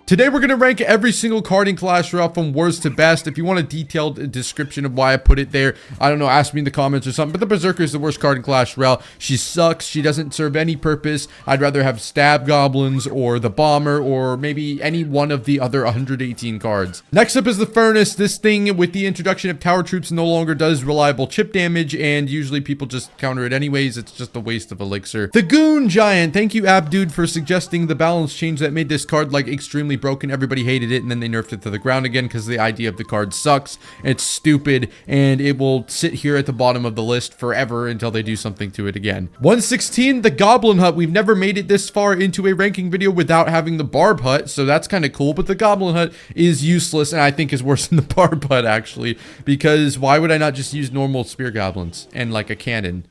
Today we're going to rank every single card in Clash Royale from worst to best. If you want a detailed description of why I put it there, I don't know, ask me in the comments or something. But the Berserker is the worst card in Clash Royale. She sucks. She doesn't serve any purpose. I'd rather have Stab Goblins or the Bomber or maybe any one of the other 118 cards. Next up is the Furnace. This thing with the introduction of Tower Troops no longer does reliable chip damage, and usually people just counter it anyways. It's just a waste of elixir. The Goon Giant. Thank you, Abdude, for suggesting the balance change that made this card like extremely broken. Everybody hated it, and then they nerfed it to the ground again because the idea of the card sucks. It's stupid, and it will sit here at the bottom of the list forever until they do something to it again. 116, the Goblin Hut. We've never made it this far into a ranking video without having the Barb Hut, so that's kind of cool, but the Goblin Hut is useless, and I think is worse than the Barb Hut, actually, because why would I not just use normal Spear Goblins and like a cannon?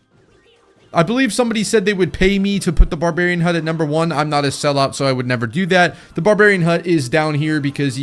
I believe somebody said they would pay me to put the Barbarian Hut at number 1. I'm not a sellout, so I would never do that. The Barbarian Hut is down here because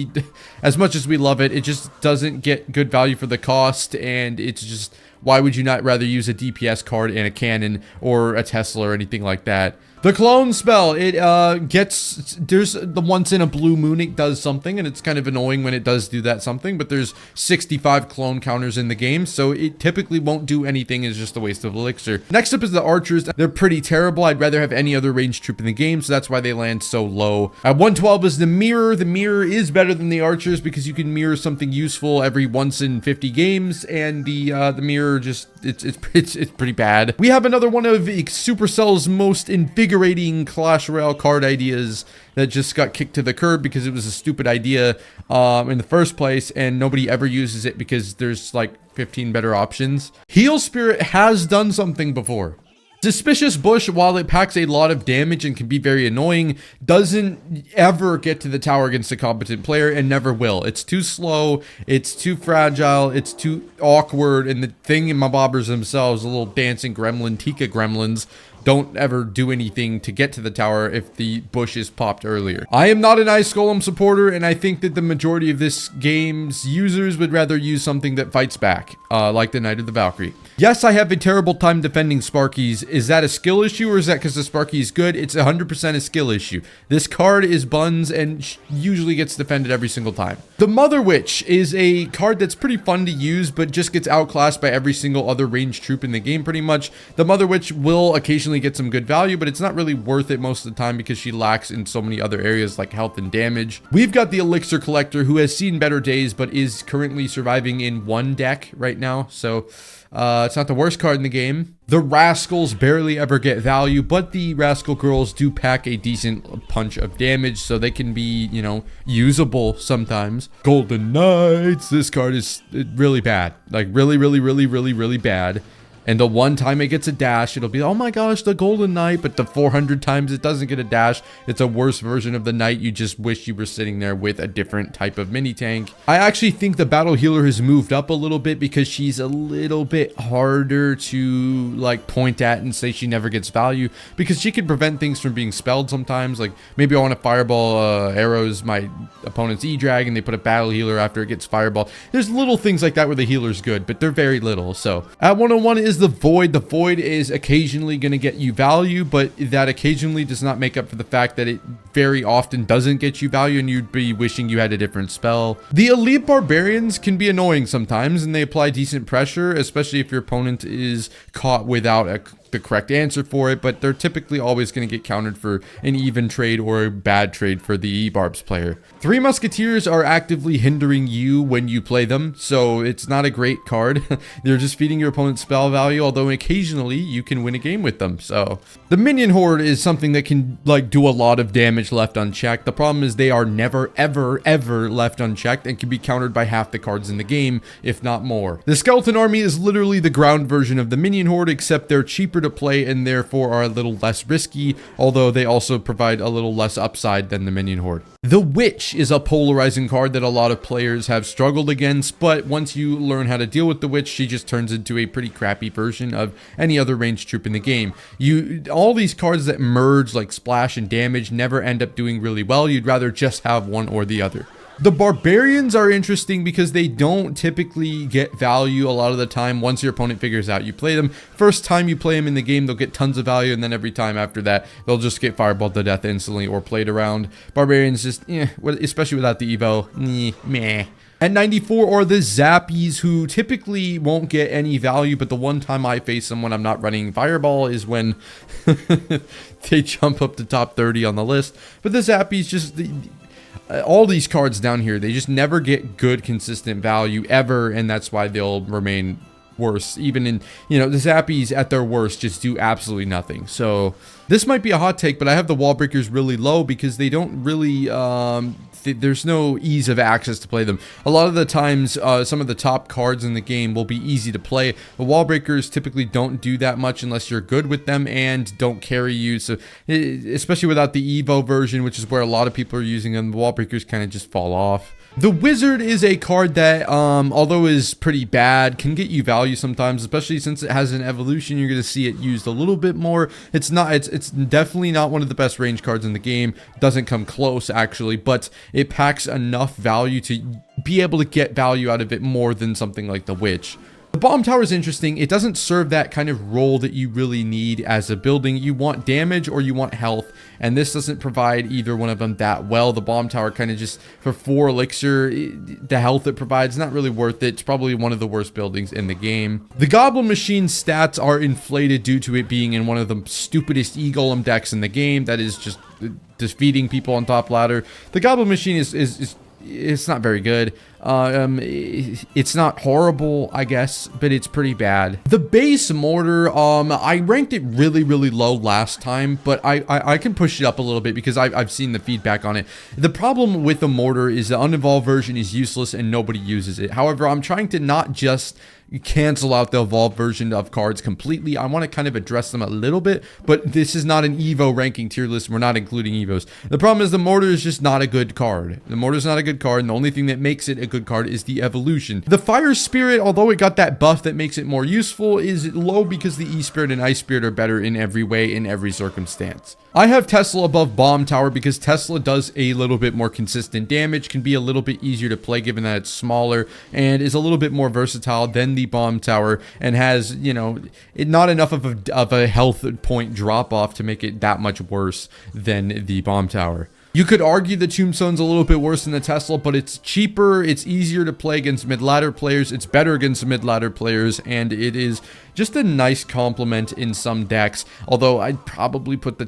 as much as we love it, it just doesn't get good value for the cost, and it's just, why would you not rather use a DPS card and a cannon or a Tesla or anything like that? The Clone Spell, it there's the once in a blue moon it does something, and it's kind of annoying when it does do that something, but there's 65 clone counters in the game, so it typically won't do anything. It's just a waste of elixir. Next up is the Archers. They're pretty terrible. I'd rather have any other ranged troop in the game, so that's why they land so low. At 112 is the Mirror. The Mirror is better than the Archers because you can mirror something useful every once in 50 games, and the Mirror just, it's pretty bad. We have another one of Supercell's most invigorating Clash Royale card ideas that just got kicked to the curb because it was a stupid idea in the first place, and nobody ever uses it because there's like 15 better options. Heal Spirit has done something before. Suspicious Bush, while it packs a lot of damage and can be very annoying, doesn't ever get to the tower against a competent player and never will. It's too slow, it's too fragile, it's too awkward, and the thing in my bobbers themselves, the little dancing gremlin, Tika gremlins, don't ever do anything to get to the tower if the bush is popped earlier. I am not an Ice Golem supporter, and I think that the majority of this game's users would rather use something that fights back, like the Knight of the Valkyrie. Yes, I have a terrible time defending Sparkies. Is that a skill issue, or is that because the Sparky is good? It's 100% a skill issue. This card is buns and usually gets defended every single time. The Mother Witch is a card that's pretty fun to use, but just gets outclassed by every single other ranged troop in the game pretty much. The Mother Witch will occasionally get some good value, but it's not really worth it most of the time because she lacks in so many other areas like health and damage. We've got the Elixir Collector, who has seen better days, but is currently surviving in one deck right now, so it's not the worst card in the game. The Rascals barely ever get value, but the Rascal Girls do pack a decent punch of damage, so they can be, you know, usable sometimes. Golden Knights, this card is really bad. Like really bad. And the one time it gets a dash, it'll be, oh my gosh, the Golden Knight. But the 400 times it doesn't get a dash, it's a worse version of the Knight. You just wish you were sitting there with a different type of mini tank. I actually think the Battle Healer has moved up a little bit because she's a little bit harder to like point at and say she never gets value, because she can prevent things from being spelled sometimes. Like maybe I want to fireball arrows my opponent's E-Drag and they put a Battle Healer after it gets fireball. There's little things like that where the healer's good, but they're very little. So at 101 is the Void. The Void is occasionally going to get you value, but that occasionally does not make up for the fact that it very often doesn't get you value and you'd be wishing you had a different spell. The Elite Barbarians can be annoying sometimes, and they apply decent pressure, especially if your opponent is caught without the correct answer for it, but they're typically always going to get countered for an even trade or a bad trade for the E-Barbs player. Three Musketeers are actively hindering you when you play them, so it's not a great card. They're just feeding your opponent's spell value, although occasionally you can win a game with them. So the Minion Horde is something that can like do a lot of damage left unchecked. The problem is they are never ever left unchecked and can be countered by half the cards in the game, if not more. The Skeleton Army is literally the ground version of the Minion Horde, except they're cheaper to play and therefore are a little less risky, although they also provide a little less upside than the Minion Horde. The Witch is a polarizing card that a lot of players have struggled against, but once you learn how to deal with the Witch, she just turns into a pretty crappy version of any other ranged troop in the game. All these cards that merge like splash and damage never end up doing really well. You'd rather just have one or the other. The barbarians are interesting because they don't typically get value a lot of the time once your opponent figures out you play them. First time you play them in the game, they'll get tons of value, and then every time after that, they'll just get fireballed to death instantly or played around. Barbarians just, especially without the Evo, meh. At 94 are the Zappies, who typically won't get any value, but the one time I face them when I'm not running Fireball is when they jump up to top 30 on the list. But the Zappies just... all these cards down here, they just never get good, consistent value ever, and that's why they'll remain worse. Even in, the Zappies at their worst just do absolutely nothing. So this might be a hot take, but I have the Wall Breakers really low because they don't really... there's no ease of access to play them. A lot of the times, some of the top cards in the game will be easy to play. The Wall Breakers typically don't do that much unless you're good with them and don't carry you. So, especially without the Evo version, which is where a lot of people are using them, the Wall Breakers kind of just fall off. The Wizard is a card that, although is pretty bad, can get you value sometimes, especially since it has an evolution. You're going to see it used a little bit more. It's definitely not one of the best range cards in the game. Doesn't come close, actually, but it packs enough value to be able to get value out of it more than something like the Witch. The Bomb Tower is interesting. It doesn't serve that kind of role that you really need as a building. You want damage or you want health, and this doesn't provide either one of them that well. The Bomb Tower kind of just, for 4 elixir, the health it provides, not really worth it. It's probably one of the worst buildings in the game. The Goblin Machine stats are inflated due to it being in one of the stupidest E-Golem decks in the game that is just defeating people on top ladder. The Goblin Machine is it's not very good. It's not horrible, I guess, but it's pretty bad. The base mortar, I ranked it really, really low last time, but I can push it up a little bit because I've seen the feedback on it. The problem with the mortar is the unevolved version is useless and nobody uses it. However, I'm trying to not just cancel out the evolved version of cards completely. I want to kind of address them a little bit, but this is not an Evo ranking tier list. We're not including Evos. The problem is the mortar is just not a good card. The mortar is not a good card, and the only thing that makes it a good card is the evolution. The Fire Spirit, although it got that buff that makes it more useful, is low because the E-Spirit and Ice Spirit are better in every way, in every circumstance. I have Tesla above Bomb Tower because Tesla does a little bit more consistent damage, can be a little bit easier to play given that it's smaller, and is a little bit more versatile than the Bomb Tower, and has, not enough of a health point drop off to make it that much worse than the Bomb Tower. You could argue the Tombstone's a little bit worse than the Tesla, but it's cheaper, it's easier to play against mid-ladder players, it's better against mid-ladder players, and it is just a nice complement in some decks. Although I'd probably put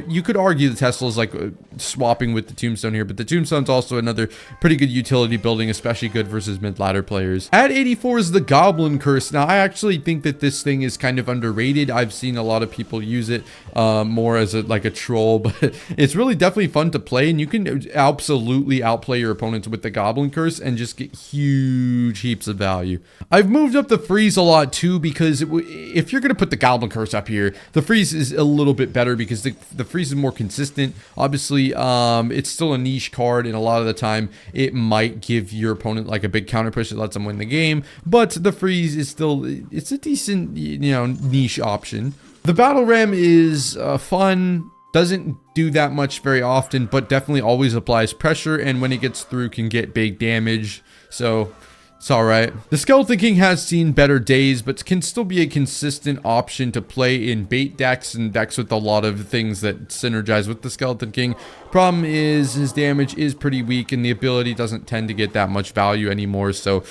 you could argue the Tesla is like swapping with the Tombstone here, but the Tombstone's also another pretty good utility building, especially good versus mid-ladder players. At 84 is the Goblin Curse. Now, I actually think that this thing is kind of underrated. I've seen a lot of people use it more as like a troll, but it's really definitely fun to play, and you can absolutely outplay your opponents with the Goblin Curse and just get huge heaps of value. I've moved up the freeze a lot too because if you're going to put the Goblin Curse up here, the freeze is a little bit better because the freeze is more consistent. Obviously, it's still a niche card, and a lot of the time it might give your opponent like a big counter push that lets them win the game, but the freeze is still, it's a decent, niche option. The Battle Ram is fun. Doesn't do that much very often, but definitely always applies pressure, and when it gets through can get big damage, so it's alright. The Skeleton King has seen better days, but can still be a consistent option to play in bait decks and decks with a lot of things that synergize with the Skeleton King. Problem is his damage is pretty weak, and the ability doesn't tend to get that much value anymore, so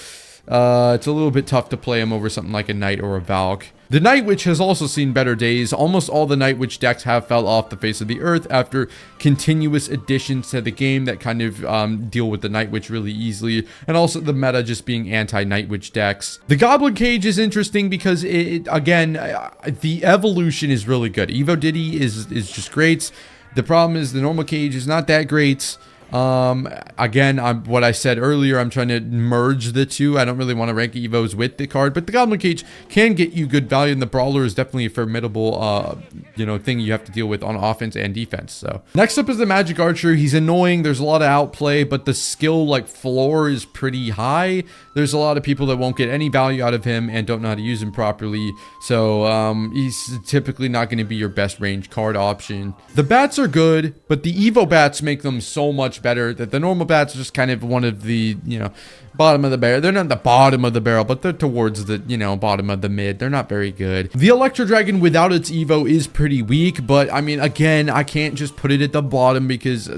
it's a little bit tough to play him over something like a Knight or a Valk. The Night Witch has also seen better days. Almost all the Night Witch decks have fell off the face of the earth after continuous additions to the game that kind of deal with the Night Witch really easily, and also the meta just being anti-Night Witch decks. The Goblin Cage is interesting because again, the evolution is really good. Evo Diddy is just great. The problem is the normal cage is not that great. Again, what I said earlier, I'm trying to merge the two. I don't really want to rank Evos with the card, but the Goblin Cage can get you good value, and the Brawler is definitely a formidable, thing you have to deal with on offense and defense. So next up is the Magic Archer. He's annoying. There's a lot of outplay, but the skill floor is pretty high. There's a lot of people that won't get any value out of him and don't know how to use him properly. So, he's typically not going to be your best range card option. The bats are good, but the Evo bats make them so much much better. That the normal bats are just kind of one of the, you know, bottom of the barrel. They're not the bottom of the barrel, but they're towards the, you know, bottom of the mid. They're not very good. The Electro Dragon without its Evo is pretty weak, but I mean, again, I can't just put it at the bottom because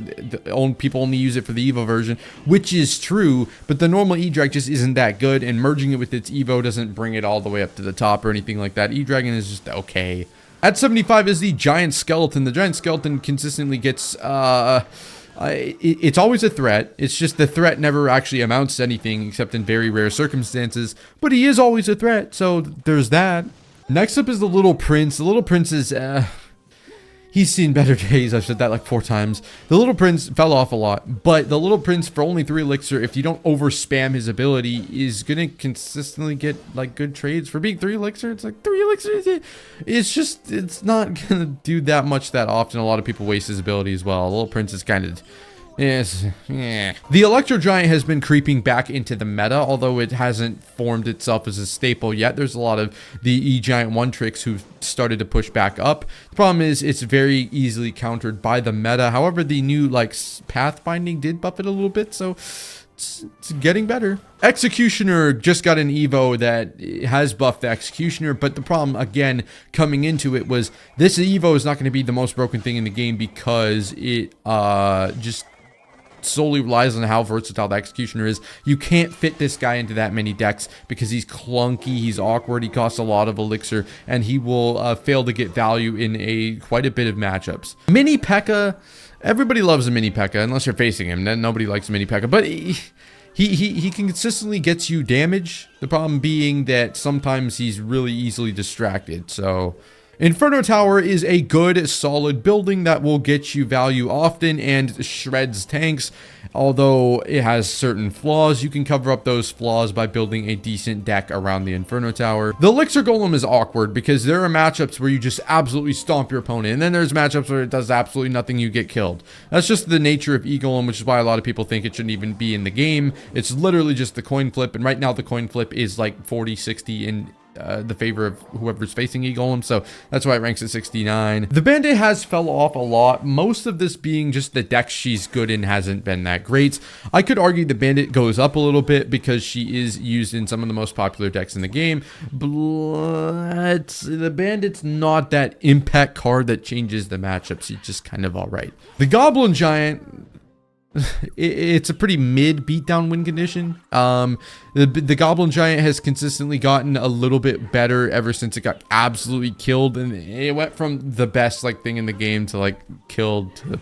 people only use it for the Evo version, which is true, but the normal E-Drag just isn't that good, and merging it with its Evo doesn't bring it all the way up to the top or anything like that. E-Dragon is just okay. At 75 is the Giant Skeleton. The Giant Skeleton consistently gets, it's always a threat. It's just the threat never actually amounts to anything except in very rare circumstances, but he is always a threat, so there's that. Next up is the Little Prince. The Little Prince is, he's seen better days. I've said that like 4 times. The Little Prince fell off a lot, but the Little Prince for only 3 elixir, if you don't over spam his ability, is gonna consistently get like good trades. For being 3 elixir, it's like 3 elixir. It's not gonna do that much that often. A lot of people waste his ability as well. The Little Prince is kind of, yes, yeah. The Electro Giant has been creeping back into the meta, although it hasn't formed itself as a staple yet. There's a lot of the E-Giant 1-tricks who've started to push back up. The problem is it's very easily countered by the meta. However, the new like pathbinding did buff it a little bit, so it's getting better. Executioner just got an Evo that has buffed the Executioner, but the problem, again, coming into it was this Evo is not going to be the most broken thing in the game because it just solely relies on how versatile the Executioner is. You can't fit this guy into that many decks because he's clunky, he's awkward, he costs a lot of elixir, and he will fail to get value in quite a bit of matchups. Mini P.E.K.K.A. Everybody loves a Mini P.E.K.K.A. unless you're facing him. Then nobody likes Mini P.E.K.K.A. But he consistently gets you damage. The problem being that sometimes he's really easily distracted. So Inferno Tower is a good, solid building that will get you value often and shreds tanks. Although it has certain flaws, you can cover up those flaws by building a decent deck around the Inferno Tower. The Elixir Golem is awkward because there are matchups where you just absolutely stomp your opponent, and then there's matchups where it does absolutely nothing, you get killed. That's just the nature of E-Golem, which is why a lot of people think it shouldn't even be in the game. It's literally just the coin flip, and right now the coin flip is like 40-60 in the favor of whoever's facing E-Golem, so that's why it ranks at 69. The Bandit has fell off a lot, most of this being just the deck she's good in hasn't been that great. I could argue the Bandit goes up a little bit because she is used in some of the most popular decks in the game, but the Bandit's not that impact card that changes the matchups. She's just kind of alright. The Goblin Giant, it's a pretty mid beatdown win condition. The Goblin Giant has consistently gotten a little bit better ever since it got absolutely killed, and it went from the best like thing in the game to like killed to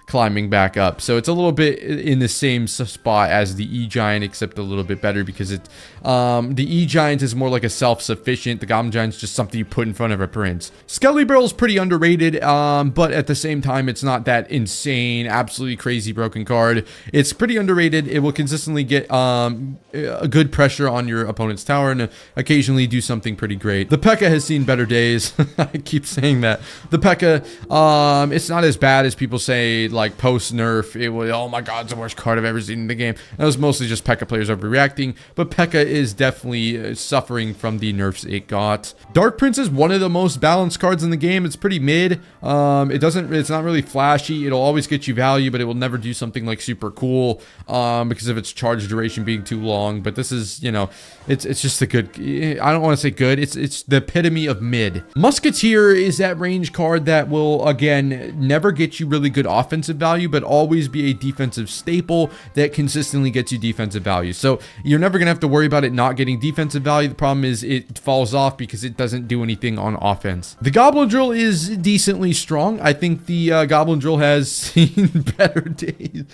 climbing back up. So it's a little bit in the same spot as the E-Giant, except a little bit better because the E-Giant is more like a self-sufficient. The Goblin Giant is just something you put in front of a prince. Skelly Barrel is pretty underrated, but at the same time, it's not that insane, absolutely crazy broken card. It's pretty underrated. It will consistently get a good pressure on your opponent's tower and occasionally do something pretty great. The P.E.K.K.A. has seen better days. I keep saying that. The P.E.K.K.A., it's not as bad as people say, like post nerf. It was, oh my god, it's the worst card I've ever seen in the game. That was mostly just P.E.K.K.A. players overreacting, but P.E.K.K.A. is definitely suffering from the nerfs it got. Dark Prince is one of the most balanced cards in the game. It's pretty mid. It's not really flashy. It'll always get you value, but it will never do something like super cool because of its charge duration being too long. But this is, you know, it's just a good, I don't want to say good, it's the epitome of mid. Musketeer is that range card that will, again, never get you really good offensive value, but always be a defensive staple that consistently gets you defensive value. So you're never gonna have to worry about it not getting defensive value. The problem is it falls off because it doesn't do anything on offense. The Goblin Drill is decently strong. I think the Goblin Drill has seen better days,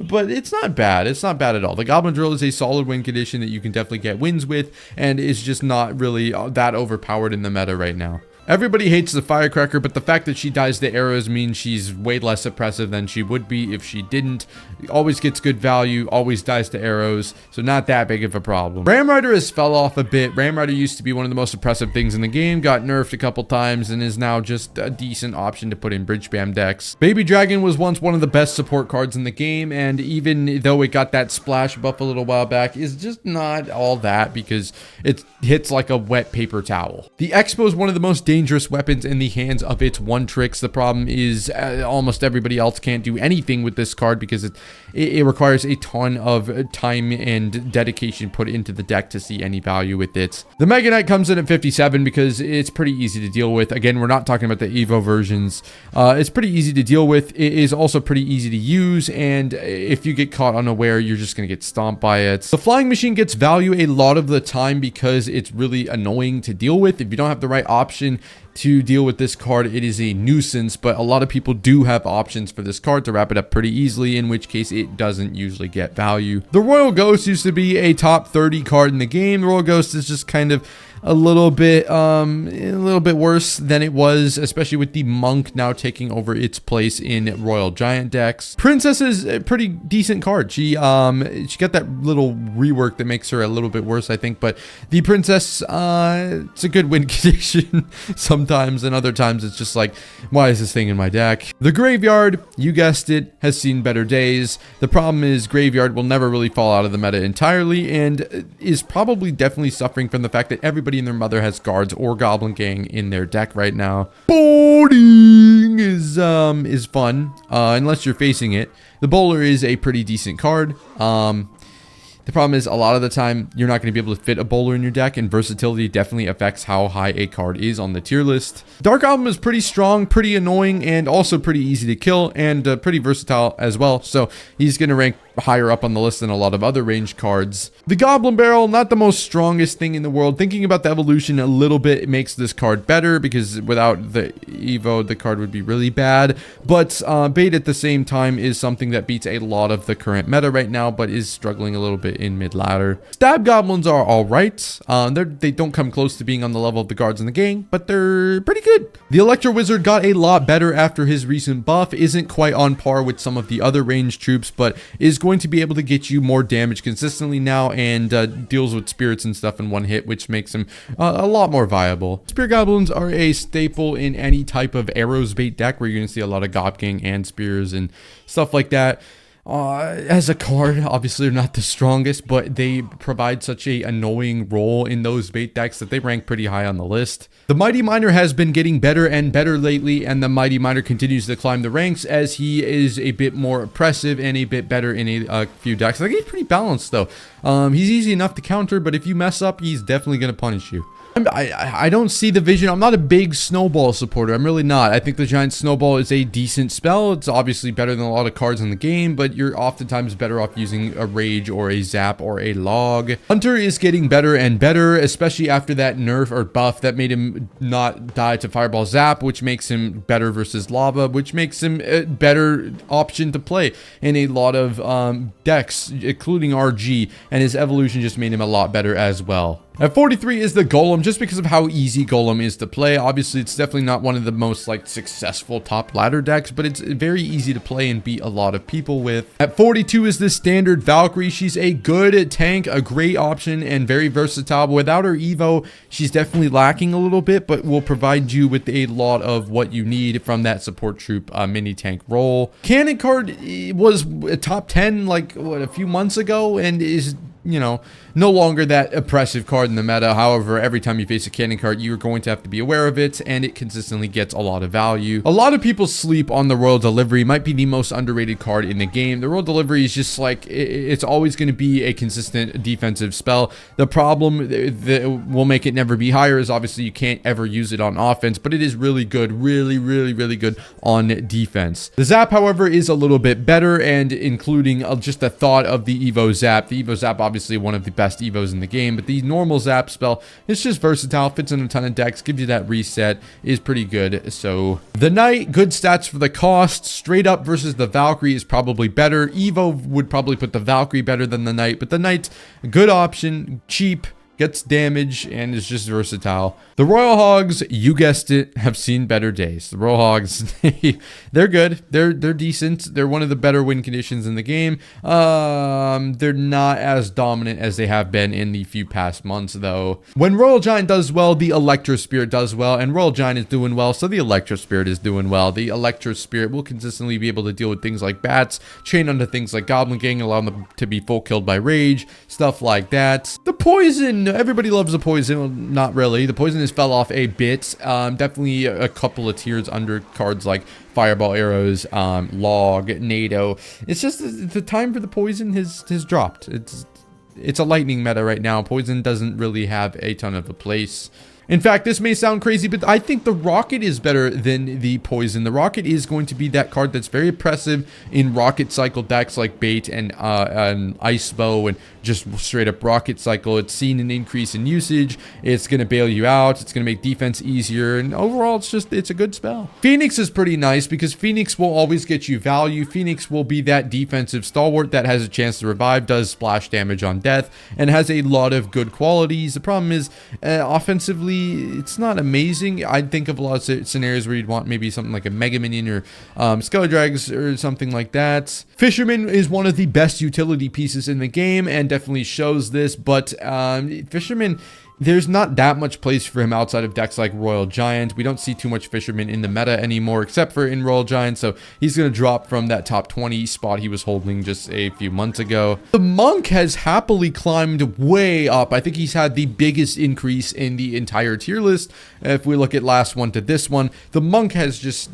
but it's not bad. It's not bad at all. The Goblin Drill is a solid win condition that you can definitely get wins with, and is just not really that overpowered in the meta right now. Everybody hates the Firecracker, but the fact that she dies to arrows means she's way less oppressive than she would be if she didn't. Always gets good value, always dies to arrows, so not that big of a problem. Ram Rider has fell off a bit. Ram Rider used to be one of the most oppressive things in the game, got nerfed a couple times, and is now just a decent option to put in bridge spam decks. Baby Dragon was once one of the best support cards in the game, and even though it got that splash buff a little while back, is just not all that because it hits like a wet paper towel. The Expo is one of the most dangerous weapons in the hands of its one tricks. The problem is almost everybody else can't do anything with this card because it requires a ton of time and dedication put into the deck to see any value with it. The Mega Knight comes in at 57 because it's pretty easy to deal with. Again, we're not talking about the Evo versions. It's pretty easy to deal with. It is also pretty easy to use, and if you get caught unaware, you're just going to get stomped by it. The Flying Machine gets value a lot of the time because it's really annoying to deal with. If you don't have the right option to deal with this card, it is a nuisance, but a lot of people do have options for this card to wrap it up pretty easily, in which case it doesn't usually get value. The Royal Ghost used to be a top 30 card in the game. The Royal Ghost is just kind of a little bit worse than it was, especially with the Monk now taking over its place in Royal Giant decks. Princess is a pretty decent card. She got that little rework that makes her a little bit worse, I think, but the Princess, it's a good win condition sometimes, and other times it's just like, why is this thing in my deck? The Graveyard, you guessed it, has seen better days. The problem is Graveyard will never really fall out of the meta entirely, and is probably definitely suffering from the fact that everybody and their mother has guards or Goblin Gang in their deck right now. Bowling is fun, unless you're facing it. The Bowler is a pretty decent card. The problem is a lot of the time you're not going to be able to fit a Bowler in your deck, and versatility definitely affects how high a card is on the tier list. Dark Album is pretty strong, pretty annoying, and also pretty easy to kill, and pretty versatile as well, so he's going to rank higher up on the list than a lot of other ranged cards. The Goblin Barrel, not the most strongest thing in the world. Thinking about the evolution a little bit, it makes this card better, because without the Evo, the card would be really bad, but Bait at the same time is something that beats a lot of the current meta right now, but is struggling a little bit in mid-ladder. Stab Goblins are alright. They don't come close to being on the level of the guards in the game, but they're pretty good. The Electro Wizard got a lot better after his recent buff. Isn't quite on par with some of the other ranged troops, but is going to be able to get you more damage consistently now, and deals with spirits and stuff in one hit, which makes him a lot more viable. Spear Goblins are a staple in any type of arrows bait deck where you're going to see a lot of Gob Gang and spears and stuff like that. As a card, obviously they're not the strongest, but they provide such a annoying role in those bait decks that they rank pretty high on the list. The Mighty Miner has been getting better and better lately, and the Mighty Miner continues to climb the ranks as he is a bit more oppressive and a bit better in a few decks. I think he's pretty balanced though. He's easy enough to counter, but if you mess up, he's definitely going to punish you. I don't see the vision. I'm not a big Snowball supporter. I'm really not. I think the Giant Snowball is a decent spell. It's obviously better than a lot of cards in the game, but you're oftentimes better off using a Rage or a Zap or a Log. Hunter is getting better and better, especially after that nerf or buff that made him not die to Fireball Zap, which makes him better versus Lava, which makes him a better option to play in a lot of decks, including RG, and his evolution just made him a lot better as well. At 43 is the Golem, just because of how easy Golem is to play. Obviously, it's definitely not one of the most successful top ladder decks, but it's very easy to play and beat a lot of people with. At 42 is the standard Valkyrie. She's a good tank, a great option, and very versatile. But without her Evo, she's definitely lacking a little bit, but will provide you with a lot of what you need from that support troop mini tank role. Cannon card was a top 10 a few months ago, and is no longer that oppressive card in the meta. However, every time you face a cannon card, you're going to have to be aware of it, and it consistently gets a lot of value. A lot of people sleep on the Royal Delivery. Might be the most underrated card in the game. The Royal Delivery is just it's always going to be a consistent defensive spell. The problem that will make it never be higher is obviously you can't ever use it on offense, but it is really good, really good on defense. The Zap, however, is a little bit better, and including just the thought of the Evo Zap. The Evo Zap, obviously one of the best Evos in the game, but the normal Zap spell is just versatile, fits in a ton of decks, gives you that reset, is pretty good. So the Knight, good stats for the cost. Straight up versus the Valkyrie is probably better. Evo would probably put the Valkyrie better than the Knight, but the Knight, good option, cheap, gets damage, and is just versatile. The Royal Hogs, you guessed it, have seen better days. The Royal Hogs, they're good. They're decent. They're one of the better win conditions in the game. They're not as dominant as they have been in the few past months, though. When Royal Giant does well, the Electro Spirit does well, and Royal Giant is doing well, so the Electro Spirit is doing well. The Electro Spirit will consistently be able to deal with things like bats, chain onto things like Goblin Gang, allow them to be full killed by Rage, stuff like that. The Poison poison, everybody loves the poison. Well, not really. The poison has fell off a bit. Definitely a couple of tiers under cards like Fireball Arrows, Log, NATO. It's just the time for the poison has dropped. It's a lightning meta right now. Poison doesn't really have a ton of a place. In fact, this may sound crazy, but I think the Rocket is better than the Poison. The Rocket is going to be that card that's very oppressive in Rocket Cycle decks like Bait and Ice Bow and just straight up Rocket Cycle. It's seen an increase in usage. It's going to bail you out. It's going to make defense easier. And overall, it's a good spell. Phoenix is pretty nice because Phoenix will always get you value. Phoenix will be that defensive stalwart that has a chance to revive, does splash damage on death, and has a lot of good qualities. The problem is, offensively, it's not amazing. I'd think of a lot of scenarios where you'd want maybe something like a Mega Minion or Skeledrags or something like that. Fisherman is one of the best utility pieces in the game and definitely shows this, but Fisherman, there's not that much place for him outside of decks like Royal Giant. We don't see too much Fisherman in the meta anymore, except for in Royal Giant, so he's going to drop from that top 20 spot he was holding just a few months ago. The Monk has happily climbed way up. I think he's had the biggest increase in the entire tier list. If we look at last one to this one, the Monk has just...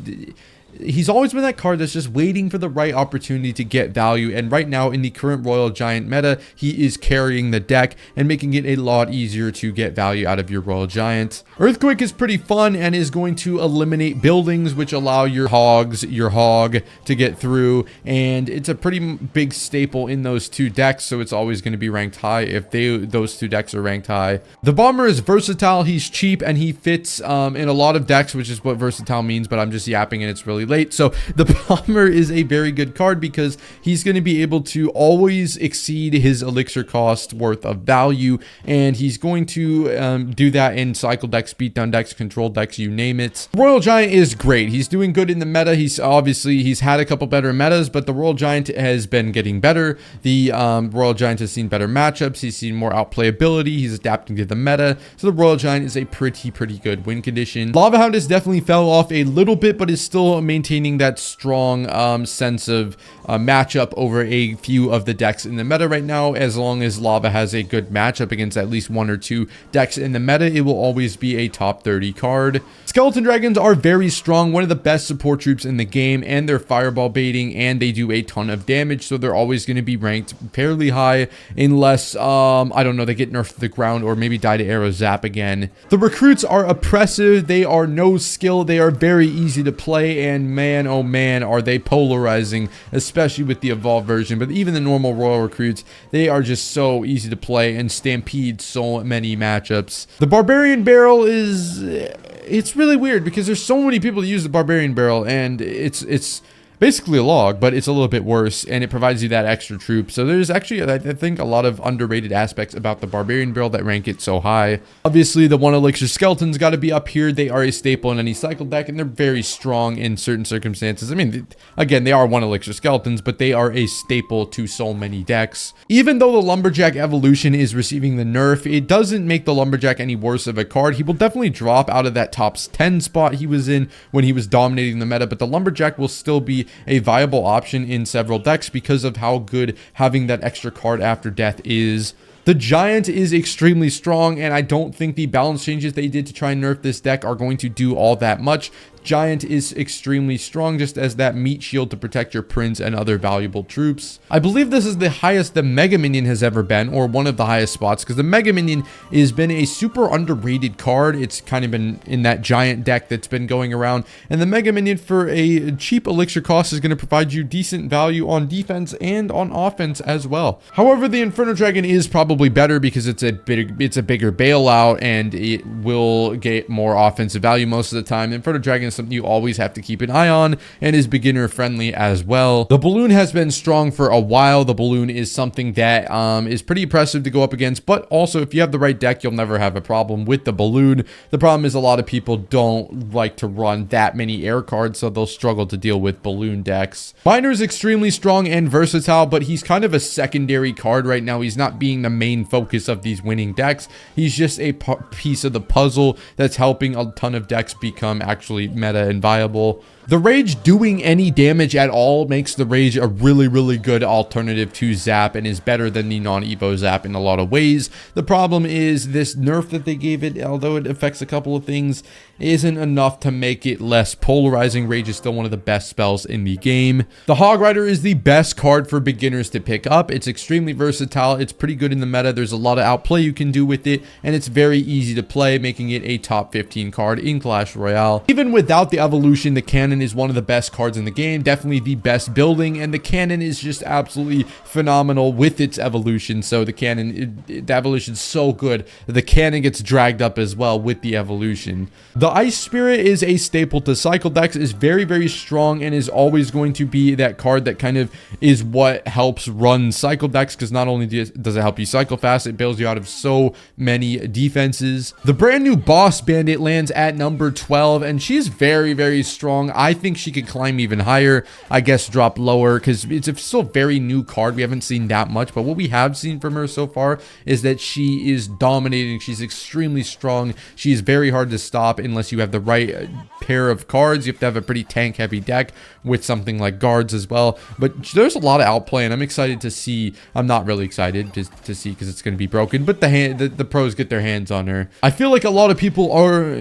He's always been that card that's just waiting for the right opportunity to get value, and right now in the current Royal Giant meta, he is carrying the deck and making it a lot easier to get value out of your Royal Giant. Earthquake is pretty fun and is going to eliminate buildings, which allow your hog to get through, and it's a pretty big staple in those two decks, so it's always going to be ranked high if those two decks are ranked high. The Bomber is versatile, he's cheap, and he fits in a lot of decks, which is what versatile means, but I'm just yapping and it's really late. So the Bomber is a very good card because he's going to be able to always exceed his elixir cost worth of value, and he's going to do that in cycle decks, beatdown decks, control decks, you name it. Royal Giant is great. He's doing good in the meta. He's had a couple better metas, but the Royal Giant has been getting better. The Royal Giant has seen better matchups. He's seen more outplayability. He's adapting to the meta. So the Royal Giant is a pretty good win condition. Lava Hound has definitely fell off a little bit, but is still maintaining that strong sense of matchup over a few of the decks in the meta right now. As long as Lava has a good matchup against at least one or two decks in the meta, it will always be a top 30 card. Skeleton Dragons are very strong, one of the best support troops in the game, and they're fireball baiting, and they do a ton of damage, so they're always going to be ranked fairly high unless, I don't know, they get nerfed to the ground or maybe die to arrow zap again. The recruits are oppressive. They are no skill. They are very easy to play, and man, oh man, are they polarizing, especially with the evolved version. But even the normal royal recruits, they are just so easy to play and stampede so many matchups. The Barbarian Barrel it's really weird because there's so many people that use the Barbarian Barrel, and it's basically a log, but it's a little bit worse, and it provides you that extra troop. So there's actually, I think, a lot of underrated aspects about the Barbarian Barrel that rank it so high. Obviously, the 1 elixir skeletons got to be up here. They are a staple in any cycle deck, and they're very strong in certain circumstances. I mean, again, they are 1 elixir skeletons, but they are a staple to so many decks. Even though the Lumberjack evolution is receiving the nerf, it doesn't make the Lumberjack any worse of a card. He will definitely drop out of that top 10 spot he was in when he was dominating the meta, but the Lumberjack will still be a viable option in several decks because of how good having that extra card after death is. The Giant is extremely strong, and I don't think the balance changes they did to try and nerf this deck are going to do all that much. Giant is extremely strong just as that meat shield to protect your prince and other valuable troops. I believe this is the highest the Mega Minion has ever been, or one of the highest spots, because the Mega Minion has been a super underrated card. It's kind of been in that Giant deck that's been going around, and the Mega Minion for a cheap elixir cost is going to provide you decent value on defense and on offense as well. However, the Inferno Dragon is probably better because it's a bigger bailout, and it will get more offensive value most of the time. The Inferno Dragon is something you always have to keep an eye on and is beginner friendly as well. The Balloon has been strong for a while. The Balloon is something that is pretty impressive to go up against, but also if you have the right deck, you'll never have a problem with the Balloon. The problem is a lot of people don't like to run that many air cards, so they'll struggle to deal with Balloon decks. Miner is extremely strong and versatile, but he's kind of a secondary card right now. He's not being the main focus of these winning decks. He's just a piece of the puzzle that's helping a ton of decks become actually meta and viable. The Rage doing any damage at all makes the Rage a really, really good alternative to Zap and is better than the non-Evo Zap in a lot of ways. The problem is this nerf that they gave it, although it affects a couple of things, isn't enough to make it less polarizing. Rage is still one of the best spells in the game. The Hog Rider is the best card for beginners to pick up. It's extremely versatile. It's pretty good in the meta. There's a lot of outplay you can do with it, and it's very easy to play, making it a top 15 card in Clash Royale. Even without the evolution, the cannon is one of the best cards in the game, definitely the best building, and the cannon is just absolutely phenomenal with its evolution. So the cannon, the evolution is so good, the cannon gets dragged up as well with the evolution. The Ice Spirit is a staple to cycle decks, is very, very strong, and is always going to be that card that kind of is what helps run cycle decks, because not only does it help you cycle fast, it bails you out of so many defenses. The brand new Boss Bandit lands at number 12, and she's very, very strong. I think she could climb even higher, I guess drop lower, because it's still a very new card. We haven't seen that much, but what we have seen from her so far is that she is dominating. She's extremely strong. She is very hard to stop unless you have the right pair of cards. You have to have a pretty tank heavy deck with something like guards as well, but there's a lot of outplay, and I'm excited to see. I'm not really excited to see because it's going to be broken, but the pros get their hands on her. I feel like a lot of people are,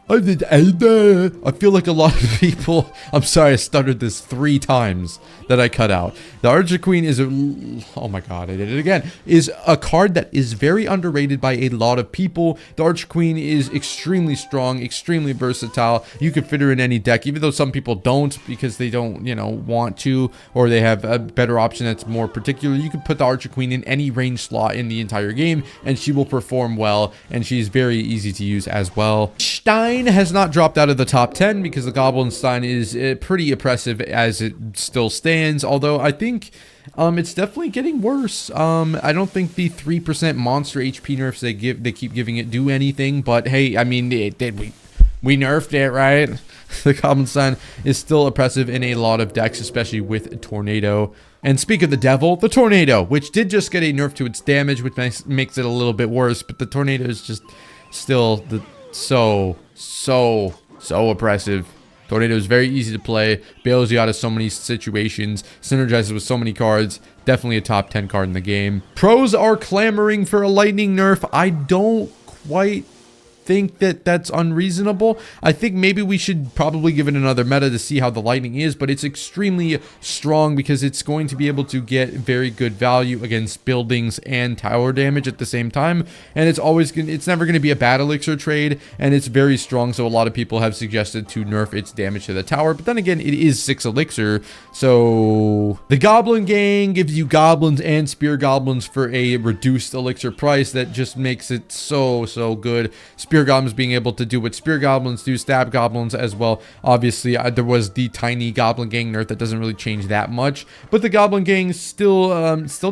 I feel like a lot of people, I'm sorry, I stuttered this 3 times that I cut out. The Archer Queen is oh my god, I did it again, is a card that is very underrated by a lot of people. The Archer Queen is extremely strong, extremely versatile. You could fit her in any deck, even though some people don't because they don't, want to, or they have a better option that's more particular. You can put the Archer Queen in any range slot in the entire game, and she will perform well, and she's very easy to use as well. Stein has not dropped out of the top 10 because the Goblin Stein is pretty oppressive as it still stands, although I think it's definitely getting worse. I don't think the 3% monster HP nerfs they keep giving it do anything, but hey, I mean, we nerfed it, right? The Goblin Stein is still oppressive in a lot of decks, especially with Tornado. And speak of the devil, the Tornado, which did just get a nerf to its damage, which makes it a little bit worse, but the Tornado is just still so oppressive. Tornado is very easy to play, bails you out of so many situations, synergizes with so many cards. Definitely a top 10 card in the game. Pros are clamoring for a lightning nerf. I don't quite think that that's unreasonable. I think maybe we should probably give it another meta to see how the lightning is, but it's extremely strong because it's going to be able to get very good value against buildings and tower damage at the same time, and it's never going to be a bad elixir trade, and it's very strong, so a lot of people have suggested to nerf its damage to the tower, but then again, it is 6 elixir. So the Goblin Gang gives you goblins and spear goblins for a reduced elixir price that just makes it so good. Spear Goblins being able to do what Spear Goblins do, stab Goblins as well. Obviously, there was the tiny Goblin Gang nerf that doesn't really change that much, but the Goblin Gang still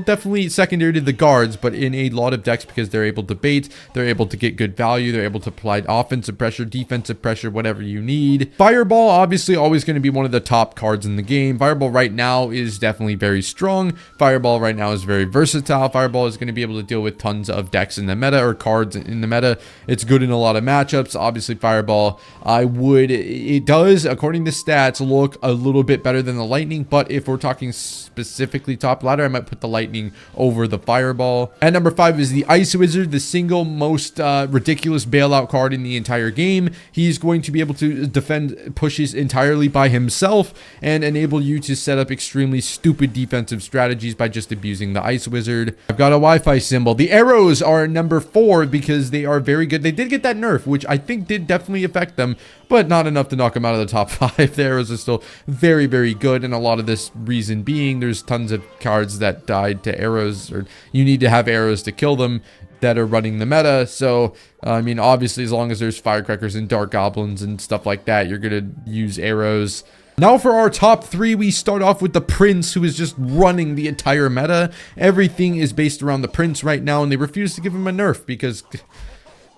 definitely secondary to the guards, but in a lot of decks because they're able to bait, they're able to get good value, they're able to apply offensive pressure, defensive pressure, whatever you need. Fireball, obviously, always going to be one of the top cards in the game. Fireball right now is definitely very strong. Fireball right now is very versatile. Fireball is going to be able to deal with tons of decks in the meta or cards in the meta. It's good in a lot of matchups. Obviously, Fireball, it does, according to stats, look a little bit better than the Lightning, but if we're talking specifically top ladder, I might put the Lightning over the Fireball. At number 5 is the Ice Wizard, the single most ridiculous bailout card in the entire game. He's going to be able to defend pushes entirely by himself and enable you to set up extremely stupid defensive strategies by just abusing the Ice Wizard. I've got a Wi-Fi symbol. The arrows are number 4 because they are very good. They did get that nerf, which I think did definitely affect them, but not enough to knock them out of the top 5. The arrows are still very, very good, and a lot of this reason being there's tons of cards that died to arrows, or you need to have arrows to kill them, that are running the meta. So I mean, obviously, as long as there's firecrackers and dark goblins and stuff like that, you're gonna use arrows. Now for our top 3, we start off with the Prince, who is just running the entire meta. Everything is based around the Prince right now, and they refuse to give him a nerf because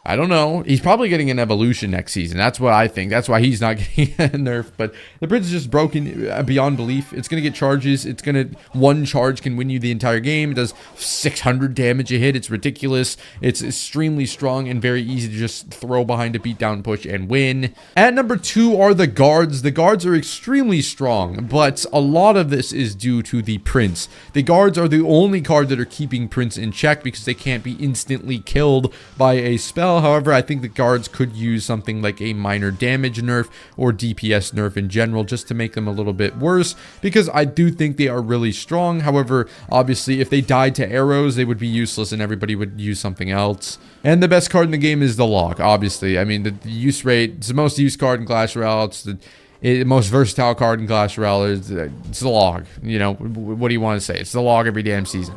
I don't know. He's probably getting an evolution next season. That's what I think. That's why he's not getting a nerf. But the Prince is just broken beyond belief. It's going to get charges. It's going to... One charge can win you the entire game. It does 600 damage a hit. It's ridiculous. It's extremely strong and very easy to just throw behind a beatdown push and win. At number 2 are the guards. The guards are extremely strong, but a lot of this is due to the Prince. The guards are the only card that are keeping Prince in check because they can't be instantly killed by a spell. However, I think the guards could use something like a minor damage nerf or DPS nerf in general just to make them a little bit worse, because I do think they are really strong. However, obviously, if they died to arrows, they would be useless and everybody would use something else. And the best card in the game is the Log, obviously. I mean, the use rate, it's the most used card in Clash Royale. It's the most versatile card in Clash Royale. It's the Log. You know, what do you want to say? It's the Log every damn season.